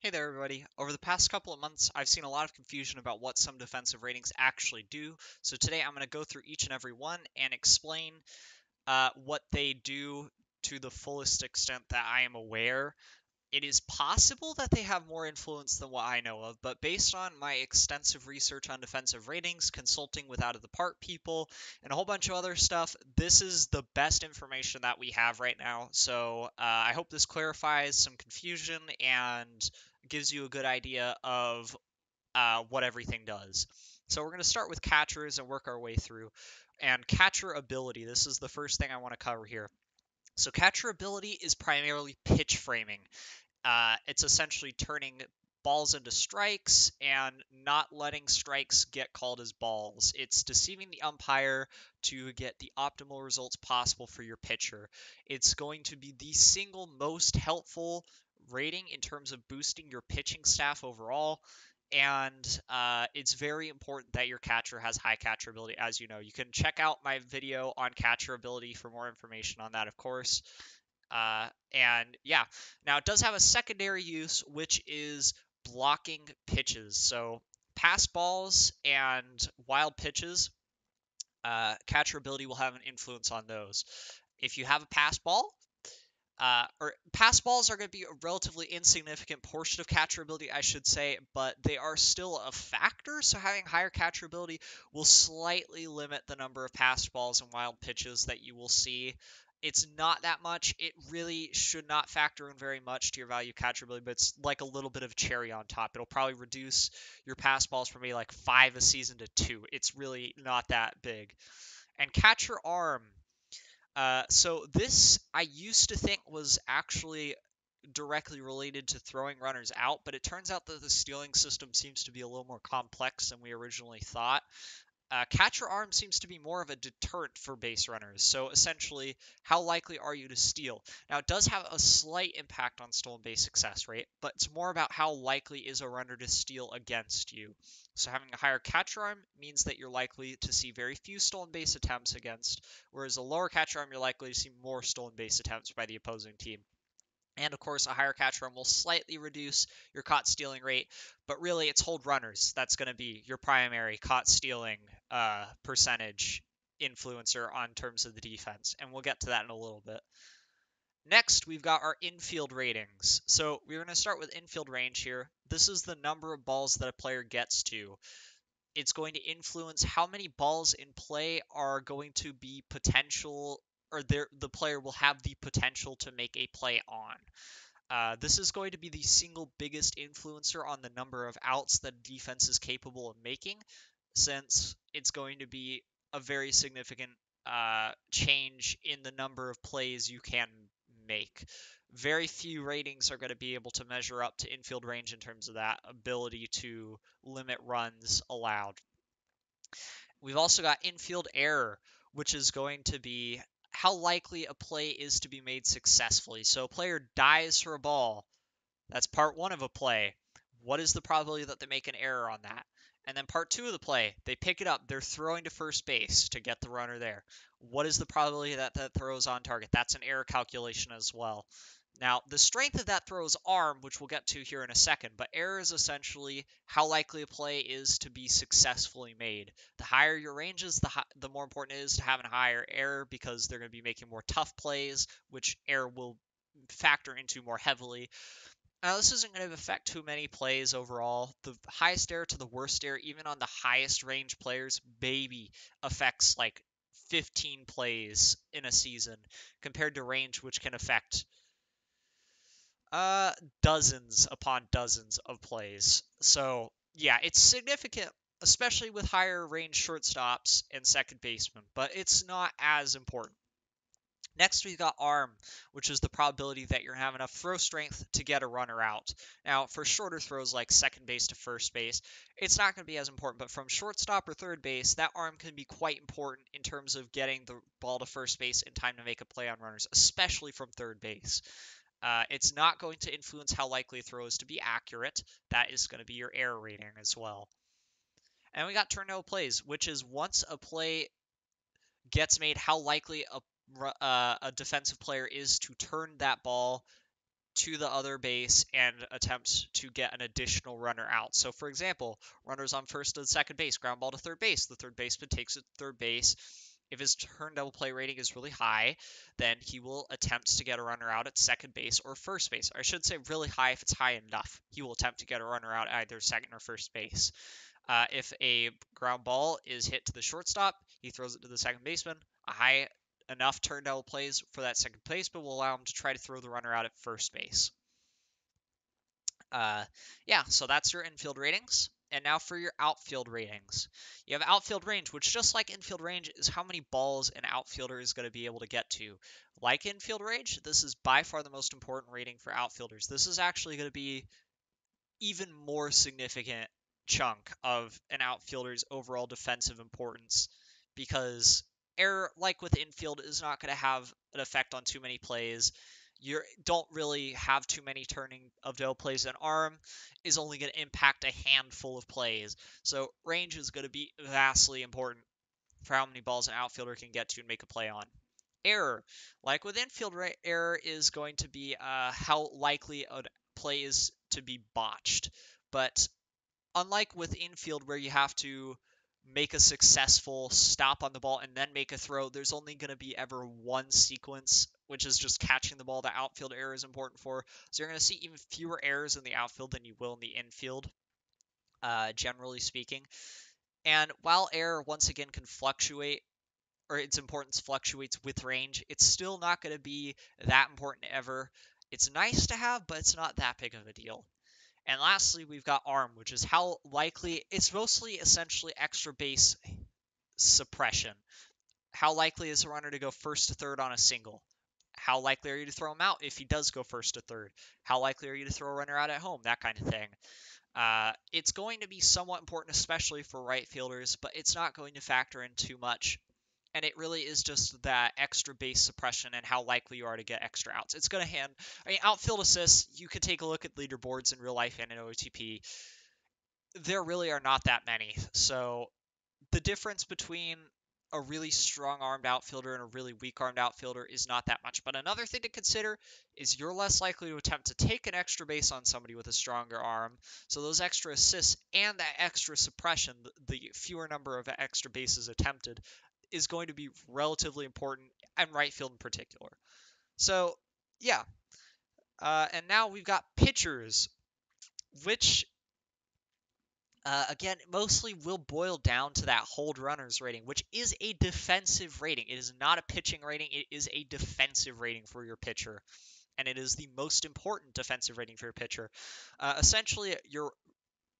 Hey there, everybody. Over the past couple of months, I've seen a lot of confusion about what some defensive ratings actually do. So today I'm going to go through each and every one and explain what they do to the fullest extent that I am aware. It is possible that they have more influence than what I know of, but based on my extensive research on defensive ratings, consulting with out of the park people, and a whole bunch of other stuff, this is the best information that we have right now. So I hope this clarifies some confusion and gives you a good idea of what everything does. So we're going to start with catchers and work our way through. And catcher ability, this is the first thing I want to cover here. So catcher ability is primarily pitch framing. It's essentially turning balls into strikes and not letting strikes get called as balls. It's deceiving the umpire to get the optimal results possible for your pitcher. It's going to be the single most helpful rating in terms of boosting your pitching staff overall. And it's very important that your catcher has high catcher ability, as you know. You can check out my video on catcher ability for more information on that, of course. And yeah, now it does have a secondary use, which is blocking pitches. So pass balls and wild pitches, catcher ability will have an influence on those. If you have a pass ball, or pass balls are going to be a relatively insignificant portion of catcher ability, I should say, but they are still a factor. So having higher catcher ability will slightly limit the number of pass balls and wild pitches that you will see. It's not that much. It really should not factor in very much to your value catcher ability, but it's like a little bit of cherry on top. It'll probably reduce your pass balls from maybe like 5 a season to 2. It's really not that big. And catcher arm, so this I used to think was actually directly related to throwing runners out, but it turns out that the stealing system seems to be a little more complex than we originally thought. Catcher arm seems to be more of a deterrent for base runners. So essentially, how likely are you to steal? Now, it does have a slight impact on stolen base success rate, but it's more about how likely is a runner to steal against you. So having a higher catcher arm means that you're likely to see very few stolen base attempts against, whereas a lower catcher arm, you're likely to see more stolen base attempts by the opposing team. And of course, a higher catch run will slightly reduce your caught stealing rate, but really it's hold runners. That's going to be your primary caught stealing percentage influencer on terms of the defense. And we'll get to that in a little bit. Next, we've got our infield ratings. So we're going to start with infield range here. This is the number of balls that a player gets to. It's going to influence how many balls in play are going to be potential, or the player will have the potential to make a play on. This is going to be the single biggest influencer on the number of outs that defense is capable of making, since it's going to be a very significant change in the number of plays you can make. Very few ratings are going to be able to measure up to infield range in terms of that ability to limit runs allowed. We've also got infield error, which is going to be how likely a play is to be made successfully. So a player dives for a ball. That's part one of a play. What is the probability that they make an error on that? And then part two of the play, they pick it up. They're throwing to first base to get the runner there. What is the probability that that throw is on target? That's an error calculation as well. Now, the strength of that throw is arm, which we'll get to here in a second, but error is essentially how likely a play is to be successfully made. The higher your range is, the more important it is to have a higher error, because they're going to be making more tough plays, which error will factor into more heavily. Now, this isn't going to affect too many plays overall. The highest error to the worst error, even on the highest range players, maybe affects like 15 plays in a season, compared to range, which can affect dozens upon dozens of plays. So, yeah, it's significant, especially with higher range shortstops and second basemen, but it's not as important. Next, we've got arm, which is the probability that you're going to have enough throw strength to get a runner out. Now, for shorter throws like second base to first base, it's not going to be as important, but from shortstop or third base, that arm can be quite important in terms of getting the ball to first base in time to make a play on runners, especially from third base. It's not going to influence how likely a throw is to be accurate. That is going to be your error rating as well. And we got turn no plays, which is once a play gets made, how likely a defensive player is to turn that ball to the other base and attempt to get an additional runner out. So, for example, runners on first and second base, ground ball to third base. The third baseman takes it to third base. If his turn double play rating is really high, then he will attempt to get a runner out at second base or first base. Or I should say really high if it's high enough. He will attempt to get a runner out at either second or first base. If a ground ball is hit to the shortstop, he throws it to the second baseman. A high enough turn double plays for that second baseman will allow him to try to throw the runner out at first base. Yeah, so that's your infield ratings. And now for your outfield ratings. You have outfield range, which just like infield range is how many balls an outfielder is going to be able to get to. Like infield range, this is by far the most important rating for outfielders. This is actually going to be even more significant chunk of an outfielder's overall defensive importance because error, like with infield, is not going to have an effect on too many plays. You don't really have too many turning of double plays. An arm is only going to impact a handful of plays. So range is going to be vastly important for how many balls an outfielder can get to and make a play on. Error, like with infield, error is going to be how likely a play is to be botched. But unlike with infield, where you have to make a successful stop on the ball and then make a throw, there's only going to be ever one sequence, which is just catching the ball. The outfield error is important for. So you're going to see even fewer errors in the outfield than you will in the infield, generally speaking. And while error, once again, can fluctuate, or its importance fluctuates with range, it's still not going to be that important ever. It's nice to have, but it's not that big of a deal. And lastly, we've got arm, which is how likely, it's mostly essentially extra base suppression. How likely is a runner to go first to third on a single? How likely are you to throw him out if he does go first to third? How likely are you to throw a runner out at home? That kind of thing. It's going to be somewhat important, especially for right fielders, but it's not going to factor in too much. And it really is just that extra base suppression and how likely you are to get extra outs. It's going to hand, I mean, outfield assists, you could take a look at leaderboards in real life and in OTP. There really are not that many. So the difference between a really strong armed outfielder and a really weak armed outfielder is not that much. But another thing to consider is you're less likely to attempt to take an extra base on somebody with a stronger arm. So those extra assists and that extra suppression, the fewer number of extra bases attempted, is going to be relatively important, and right field in particular. So, yeah. And now we've got pitchers, which again, mostly will boil down to that hold runners rating, which is a defensive rating. It is not a pitching rating. It is a defensive rating for your pitcher, and it is the most important defensive rating for your pitcher. Essentially, your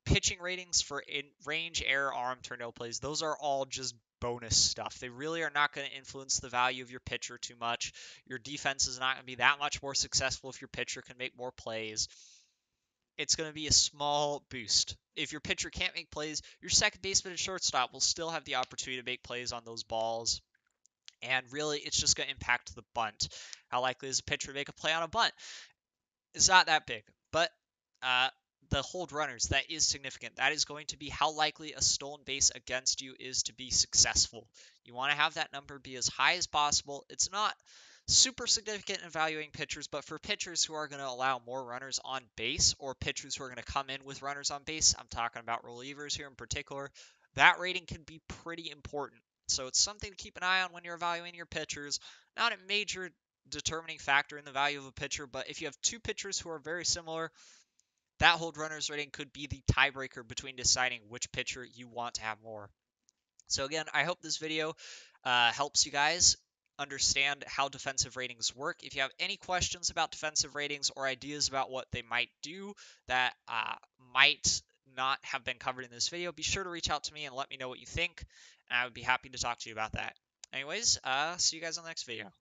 pitching ratings for in range, air, arm, turn, no plays, those are all just bonus stuff. They really are not going to influence the value of your pitcher too much. Your defense is not going to be that much more successful if your pitcher can make more plays. It's going to be a small boost. If your pitcher can't make plays, your second baseman and shortstop will still have the opportunity to make plays on those balls. And really, it's just going to impact the bunt. How likely is a pitcher to make a play on a bunt? It's not that big. But the hold runners, that is significant. That is going to be how likely a stolen base against you is to be successful. You want to have that number be as high as possible. It's not super significant in evaluating pitchers, but for pitchers who are going to allow more runners on base or pitchers who are going to come in with runners on base, I'm talking about relievers here in particular, that rating can be pretty important. So it's something to keep an eye on when you're evaluating your pitchers. Not a major determining factor in the value of a pitcher, but if you have two pitchers who are very similar, that hold runners rating could be the tiebreaker between deciding which pitcher you want to have more. So again, I hope this video helps you guys understand how defensive ratings work. If you have any questions about defensive ratings or ideas about what they might do that might not have been covered in this video, be sure to reach out to me and let me know what you think, and I would be happy to talk to you about that. Anyways, see you guys on the next video.